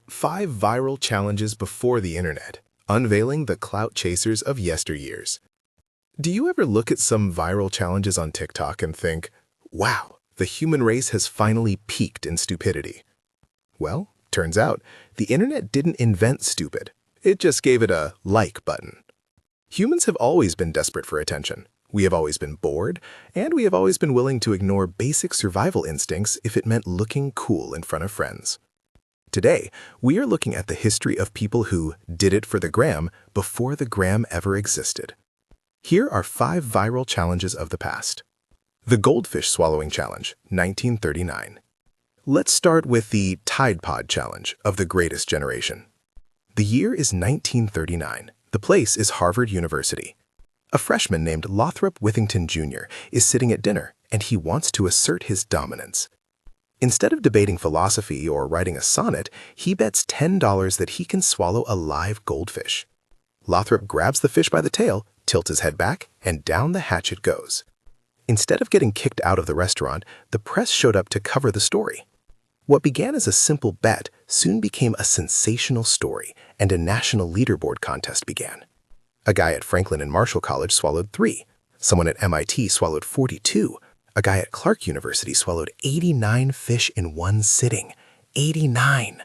5 viral challenges before the internet, unveiling the clout chasers of yesteryears. Do you ever look at some viral challenges on TikTok and think, wow, the human race has finally peaked in stupidity? Well, turns out, the internet didn't invent stupid. It just gave it a like button. Humans have always been desperate for attention. We have always been bored, and we have always been willing to ignore basic survival instincts if it meant looking cool in front of friends. Today, we are looking at the history of people who did it for the gram before the gram ever existed. Here are 5 viral challenges of the past. The Goldfish Swallowing Challenge, 1939. Let's start with the Tide Pod Challenge of the greatest generation. The year is 1939. The place is Harvard University. A freshman named Lothrop Withington Jr. is sitting at dinner, and he wants to assert his dominance. Instead of debating philosophy or writing a sonnet, he bets $10 that he can swallow a live goldfish. Lothrop grabs the fish by the tail, tilts his head back, and down the hatch it goes. Instead of getting kicked out of the restaurant, the press showed up to cover the story. What began as a simple bet soon became a sensational story, and a national leaderboard contest began. A guy at Franklin and Marshall College swallowed 3. Someone at MIT swallowed 42. A guy at Clark University swallowed 89 fish in one sitting. 89!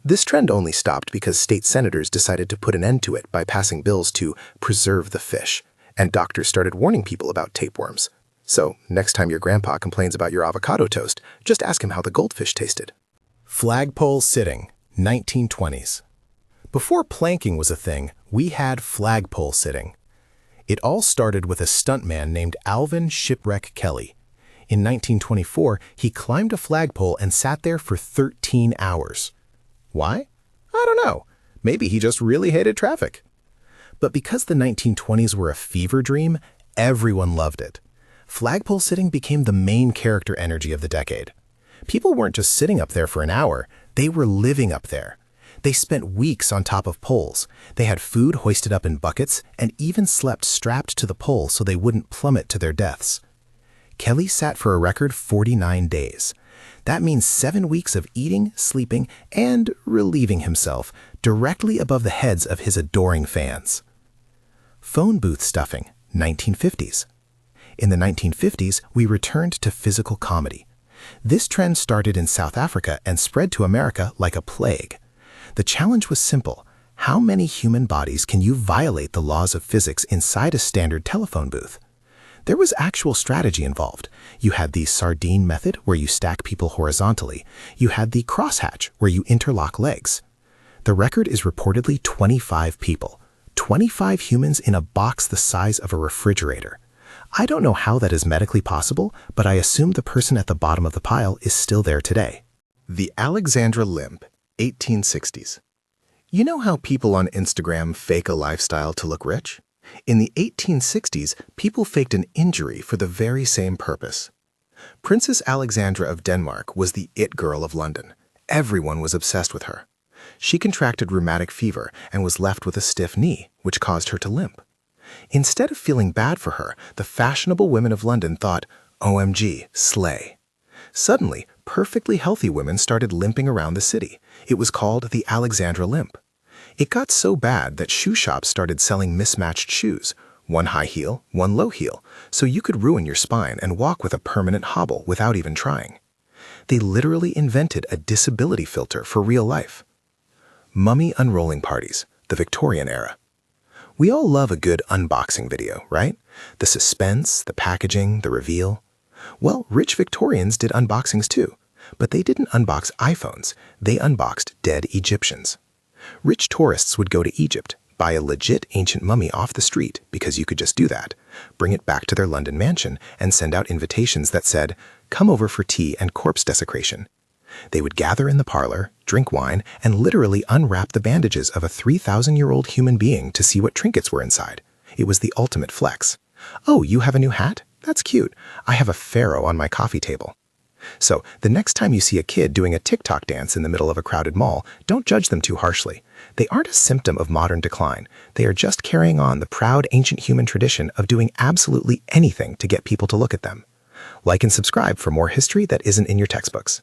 This trend only stopped because state senators decided to put an end to it by passing bills to preserve the fish, and doctors started warning people about tapeworms. So, next time your grandpa complains about your avocado toast, just ask him how the goldfish tasted. Flagpole sitting, 1920s. Before planking was a thing, we had flagpole sitting. It all started with a stuntman named Alvin Shipwreck Kelly. In 1924, he climbed a flagpole and sat there for 13 hours. Why? I don't know. Maybe he just really hated traffic. But because the 1920s were a fever dream, everyone loved it. Flagpole sitting became the main character energy of the decade. People weren't just sitting up there for an hour, they were living up there. They spent weeks on top of poles. They had food hoisted up in buckets and even slept strapped to the pole so they wouldn't plummet to their deaths. Kelly sat for a record 49 days. That means 7 weeks of eating, sleeping, and relieving himself directly above the heads of his adoring fans. Phone booth stuffing, 1950s. In the 1950s, we returned to physical comedy. This trend started in South Africa and spread to America like a plague. The challenge was simple. How many human bodies can you violate the laws of physics inside a standard telephone booth? There was actual strategy involved. You had the sardine method, where you stack people horizontally. You had the crosshatch, where you interlock legs. The record is reportedly 25 people. 25 humans in a box the size of a refrigerator. I don't know how that is medically possible, but I assume the person at the bottom of the pile is still there today. The Alexandra Limp, 1860s. You know how people on Instagram fake a lifestyle to look rich? In the 1860s, people faked an injury for the very same purpose. Princess Alexandra of Denmark was the it girl of London. Everyone was obsessed with her. She contracted rheumatic fever and was left with a stiff knee, which caused her to limp. Instead of feeling bad for her, the fashionable women of London thought, OMG, slay. Suddenly, perfectly healthy women started limping around the city. It was called the Alexandra Limp. It got so bad that shoe shops started selling mismatched shoes, one high heel, one low heel, so you could ruin your spine and walk with a permanent hobble without even trying. They literally invented a disability filter for real life. Mummy unrolling parties, the Victorian era. We all love a good unboxing video, right? The suspense, the packaging, the reveal. Well, rich Victorians did unboxings too, but they didn't unbox iPhones, they unboxed dead Egyptians. Rich tourists would go to Egypt, buy a legit ancient mummy off the street because you could just do that, bring it back to their London mansion, and send out invitations that said, "Come over for tea and corpse desecration." They would gather in the parlor, drink wine, and literally unwrap the bandages of a 3,000-year-old human being to see what trinkets were inside. It was the ultimate flex. Oh, you have a new hat? That's cute. I have a pharaoh on my coffee table. So, the next time you see a kid doing a TikTok dance in the middle of a crowded mall, don't judge them too harshly. They aren't a symptom of modern decline. They are just carrying on the proud ancient human tradition of doing absolutely anything to get people to look at them. Like and subscribe for more history that isn't in your textbooks.